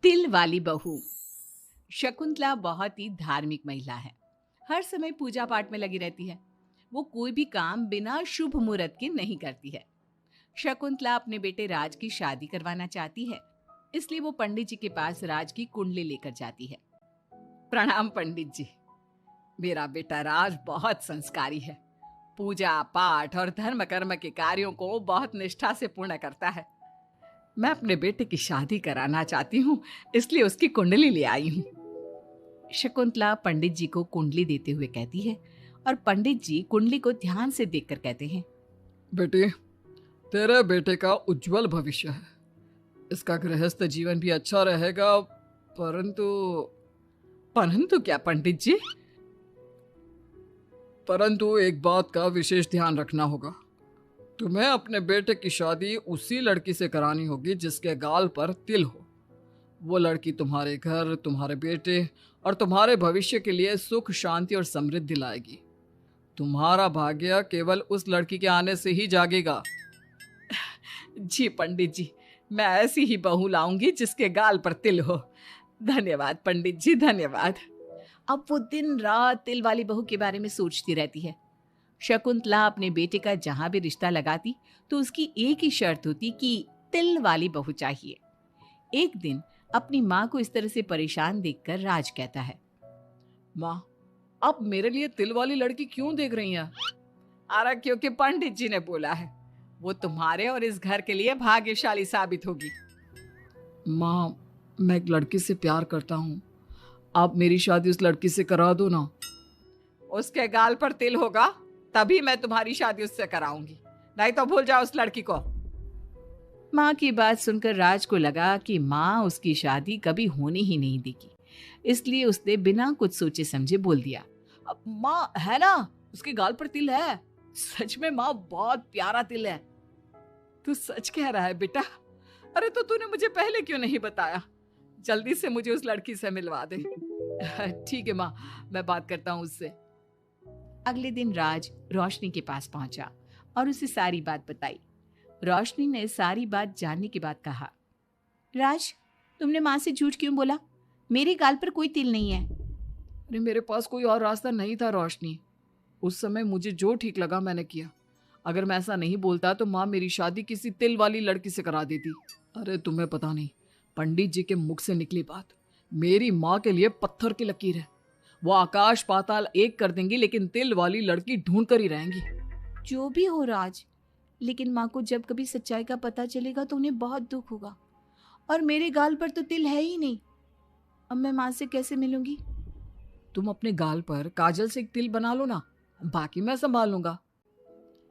तिल वाली बहू। शकुंतला बहुत ही धार्मिक महिला है। हर समय पूजा पाठ में लगी रहती है। वो कोई भी काम बिना शुभ मुहूर्त के नहीं करती है। शकुंतला अपने बेटे राज की शादी करवाना चाहती है, इसलिए वो पंडित जी के पास राज की कुंडली लेकर जाती है। प्रणाम पंडित जी। मेरा बेटा राज बहुत संस्कारी है। पूजा पाठ और धर्म कर्म के कार्यों को बहुत निष्ठा से पूर्ण करता है। मैं अपने बेटे की शादी कराना चाहती हूँ, इसलिए उसकी कुंडली ले आई हूँ। शकुंतला पंडित जी को कुंडली देते हुए कहती है और पंडित जी कुंडली को ध्यान से देखकर कहते हैं, बेटे, तेरे बेटे का उज्जवल भविष्य है। इसका गृहस्थ जीवन भी अच्छा रहेगा, परंतु परंतु क्या पंडित जी? परंतु एक बात का विशेष ध्यान रखना होगा। तुम्हें अपने बेटे की शादी उसी लड़की से करानी होगी जिसके गाल पर तिल हो। वो लड़की तुम्हारे घर, तुम्हारे बेटे और तुम्हारे भविष्य के लिए सुख, शांति और समृद्धि लाएगी। तुम्हारा भाग्य केवल उस लड़की के आने से ही जागेगा। जी पंडित जी, मैं ऐसी ही बहू लाऊंगी जिसके गाल पर तिल हो। धन्यवाद पंडित जी, धन्यवाद। अब वो दिन रात तिल वाली बहू के बारे में सोचती रहती है। शकुंतला अपने बेटे का जहां भी रिश्ता लगाती तो उसकी एक ही शर्त होती कि तिल वाली बहू चाहिए। एक दिन अपनी माँ को इस तरह से परेशान देखकर राज कहता है, माँ, आप मेरे लिए तिल वाली लड़की क्यों देख रही हैं? अरे क्योंकि पंडित जी ने बोला है, वो तुम्हारे और इस घर के लिए भाग्यशाली साबित होगी। माँ, मैं एक लड़की से प्यार करता हूँ। आप मेरी शादी उस लड़की से करा दो ना। उसके गाल पर तिल होगा तभी मैं तुम्हारी शादी उससे कराऊंगी, नहीं तो भूल जाओ उस लड़की को। माँ की बात सुनकर राज को लगा कि माँ उसकी शादी कभी होने ही नहीं देगी, इसलिए उसने बिना कुछ सोचे समझे बोल दिया, अब माँ है ना, उसके गाल पर तिल है। सच में माँ, बहुत प्यारा तिल है। तू सच कह रहा है बेटा? अरे तो तूने मुझे पहले क्यों नहीं बताया? जल्दी से मुझे उस लड़की से मिलवा दे। ठीक है माँ, मैं बात करता हूँ उससे। अगले दिन राज रोशनी के पास पहुंचा और उसे सारी बात बताई। रोशनी ने सारी बात जानने के बाद कहा, राज, तुमने माँ से झूठ क्यों बोला? मेरे गाल पर कोई तिल नहीं है। अरे मेरे पास कोई और रास्ता नहीं था रोशनी। उस समय मुझे जो ठीक लगा मैंने किया। अगर मैं ऐसा नहीं बोलता तो माँ मेरी शादी किसी तिल वाली लड़की से करा देती। अरे तुम्हें पता नहीं, पंडित जी के मुख से निकली बात मेरी माँ के लिए पत्थर की लकीर है। वो आकाश पाताल एक कर देंगी, लेकिन तिल वाली लड़की ढूंढ कर ही रहेंगी। जो भी हो राज, लेकिन माँ को जब कभी सच्चाई का पता चलेगा तो उन्हें बहुत दुख होगा। और मेरे गाल पर तो तिल है ही नहीं। अब मैं माँ से कैसे मिलूंगी? तुम अपने गाल पर काजल से एक तिल बना लो ना, बाकी मैं संभाल लूंगा।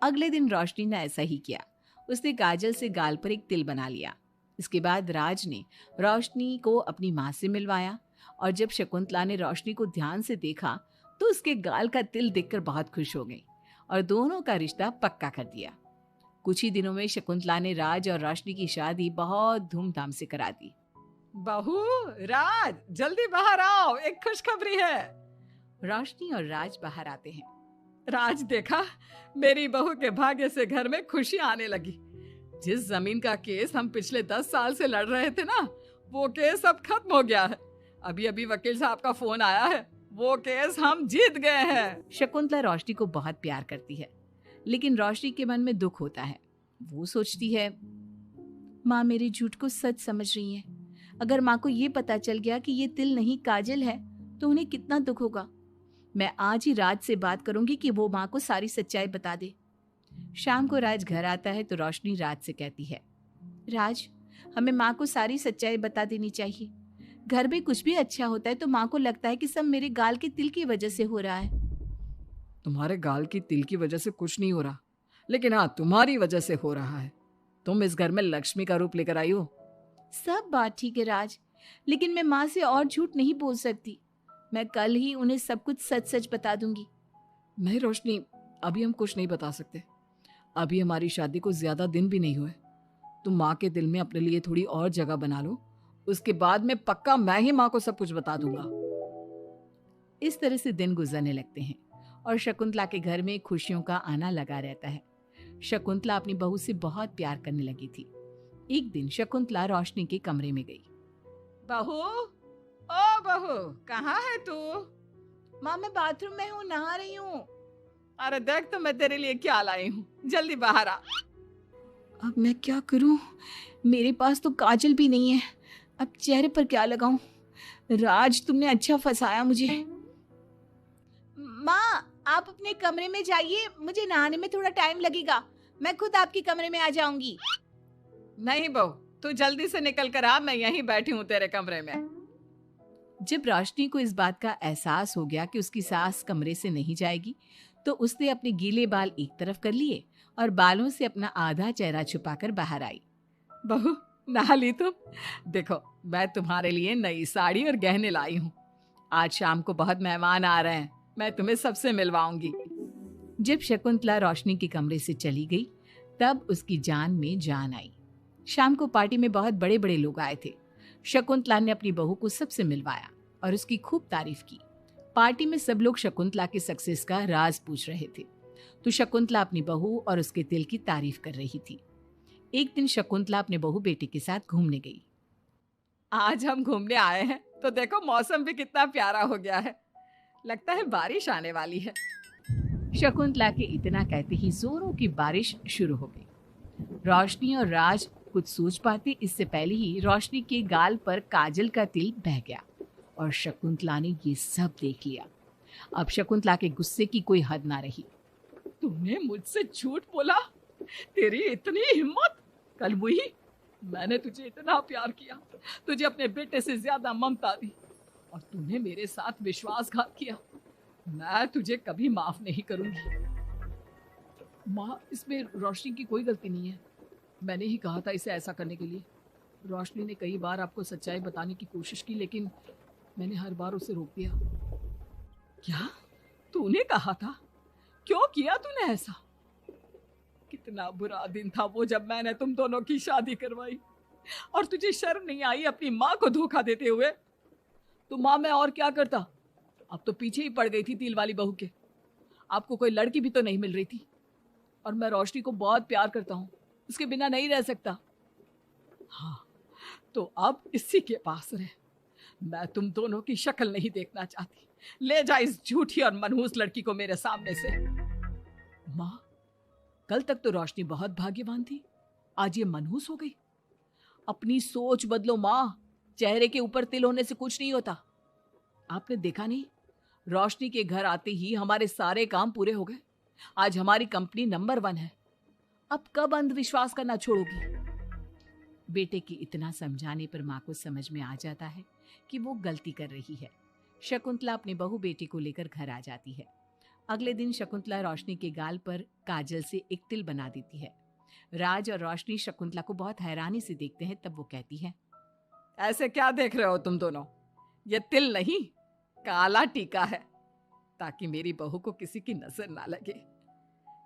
अगले दिन रोशनी ने ऐसा ही किया। उसने काजल से गाल पर एक तिल बना लिया। इसके बाद राज ने रोशनी को अपनी माँ से मिलवाया और जब शकुंतला ने रोशनी को ध्यान से देखा तो उसके गाल का तिल देखकर बहुत खुश हो गई और दोनों का रिश्ता पक्का कर दिया। कुछ ही दिनों में शकुंतला ने राज और रोशनी की शादी बहुत धूमधाम से करा दी। बहू, राज, जल्दी बाहर आओ, एक खुशखबरी है। रोशनी और राज बाहर आते हैं। राज, देखा, मेरी बहू के भाग्य से घर में खुशी आने लगी। जिस जमीन का केस हम पिछले 10 साल से लड़ रहे थे ना, वो केस अब खत्म हो गया है। अभी अभी वकील साहब का फोन आया है, वो केस हम जीत गए हैं। शकुंतला रोशनी को बहुत प्यार करती है, लेकिन रोशनी के मन में दुख होता है। वो सोचती है, माँ मेरे झूठ को सच समझ रही है। अगर माँ को ये पता चल गया कि ये तिल नहीं काजल है तो उन्हें कितना दुख होगा। मैं आज ही राज से बात करूंगी कि वो माँ को सारी सच्चाई बता दे। शाम को राज घर आता है तो रोशनी राज से कहती है, राज, हमें माँ को सारी सच्चाई बता देनी चाहिए। घर में कुछ भी अच्छा होता है तो माँ को लगता है कि सब मेरे गाल के तिल की वजह से हो रहा है। तुम्हारे गाल की तिल की वजह से कुछ नहीं हो रहा, लेकिन हाँ, तुम्हारी वजह से हो रहा है। तुम इस घर में लक्ष्मी का रूप लेकर आई हो। सब बात ठीक है राज, लेकिन मैं माँ से और झूठ नहीं बोल सकती। मैं कल ही उन्हें सब कुछ सच सच बता दूंगी। नहीं रोशनी, अभी हम कुछ नहीं बता सकते। अभी हमारी शादी को ज्यादा दिन भी नहीं हुए। तुम माँ के दिल में अपने लिए थोड़ी और जगह बना लो, उसके बाद में पक्का मैं ही माँ को सब कुछ बता दूंगा। इस तरह से दिन गुजरने लगते हैं और शकुंतला के घर में खुशियों का आना लगा रहता है। शकुंतला अपनी बहू से बहुत प्यार करने लगी थी। एक दिन शकुंतला रोशनी के कमरे में गई। बहू, ओ बहू, कहाँ है तू? माँ मैं बाथरूम में हूँ, नहा रही हूँ। अरे देख तो मैं तेरे लिए क्या लाई हूँ, जल्दी बाहर आ। अब मैं क्या करूँ? मेरे पास तो काजल भी नहीं है, अब चेहरे पर क्या लगाऊं? राज तुमने अच्छा फंसाया मुझे। माँ आप अपने कमरे में जाइए, मुझे नहाने में थोड़ा टाइम लगेगा, मैं खुद आपके कमरे में आ जाऊंगी। नहीं बहू, तू जल्दी से निकल कर आ, मैं यहीं बैठी हूँ तेरे कमरे में। जब रोशनी को इस बात का एहसास हो गया कि उसकी सास कमरे से नहीं जाएगी, तो उसने अपने गीले बाल एक तरफ कर लिए और बालों से अपना आधा चेहरा छुपाकर बाहर आई। बहू नहा ली तुम? देखो मैं तुम्हारे लिए नई साड़ी और गहने लाई हूँ। आज शाम को बहुत मेहमान आ रहे हैं, मैं तुम्हें सबसे मिलवाऊंगी। जब शकुंतला रोशनी के कमरे से चली गई, तब उसकी जान में जान आई। शाम को पार्टी में बहुत बड़े बड़े लोग आए थे। शकुंतला ने अपनी बहू को सबसे मिलवाया और उसकी खूब तारीफ की। पार्टी में सब लोग शकुंतला के सक्सेस का राज पूछ रहे थे, तो शकुंतला अपनी बहू और उसके दिल की तारीफ कर रही थी। एक दिन शकुंतला अपने बहू बेटे के साथ घूमने गई। आज हम घूमने आए हैं तो देखो मौसम भी कितना प्यारा हो गया है, लगता है बारिश आने वाली है। शकुंतला के इतना कहते ही जोरों की बारिश शुरू हो गई। रोशनी और राज कुछ सोच पाते इससे पहले ही रोशनी के गाल पर काजल का तिल बह गया और शकुंतला ने ये सब देख लिया। अब शकुंतला के गुस्से की कोई हद ना रही। तूने मुझसे झूठ बोला? तेरी इतनी हिम्मत? कल वही मैंने तुझे इतना प्यार किया, तुझे अपने बेटे से ज्यादा ममता दी, और तूने मेरे साथ विश्वासघात किया। मैं तुझे कभी माफ नहीं करूंगी। माँ, इसमें रोशनी की कोई गलती नहीं है, मैंने ही कहा था इसे ऐसा करने के लिए। रोशनी ने कई बार आपको सच्चाई बताने की कोशिश की, लेकिन मैंने हर बार उसे रोक दिया। क्या तूने कहा था? क्यों किया तूने ऐसा? कितना बुरा दिन था वो जब मैंने तुम दोनों की शादी करवाई, और तुझे शर्म नहीं आई अपनी माँ को धोखा देते हुए? तो माँ मैं और क्या करता, अब तो पीछे ही पड़ गई थी तिल वाली बहू के। आपको कोई लड़की भी तो नहीं मिल रही थी, और मैं रोशनी को बहुत प्यार करता हूँ, उसके बिना नहीं रह सकता। हाँ तो अब इसी के पास रहे, मैं तुम दोनों की शक्ल नहीं देखना चाहती। ले जा इस झूठी और मनहूस लड़की को मेरे सामने से। माँ, कल तक तो रोशनी बहुत भाग्यवान थी, आज ये मनहूस हो गई। अपनी सोच बदलो माँ, चेहरे के ऊपर तिल होने से कुछ नहीं होता। आपने देखा नहीं, रोशनी के घर आते ही हमारे सारे काम पूरे हो गए। आज हमारी कंपनी नंबर 1 है। अब कब अंधविश्वास करना छोड़ोगी? बेटे की इतना समझाने पर माँ को समझ में आ जाता है कि वो गलती कर रही है। शकुंतला अपने बहू बेटी को लेकर घर आ जाती है। अगले दिन शकुंतला रोशनी के गाल पर काजल से एक तिल बना देती है। राज और रोशनी शकुंतला को बहुत हैरानी से देखते हैं, तब वो कहती है, ऐसे क्या देख रहे हो तुम दोनों? ये तिल नहीं, काला टीका है, ताकि मेरी बहू को किसी की नजर ना लगे।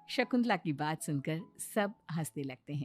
शकुंतला की बात सुनकर सब हंसने लगते हैं।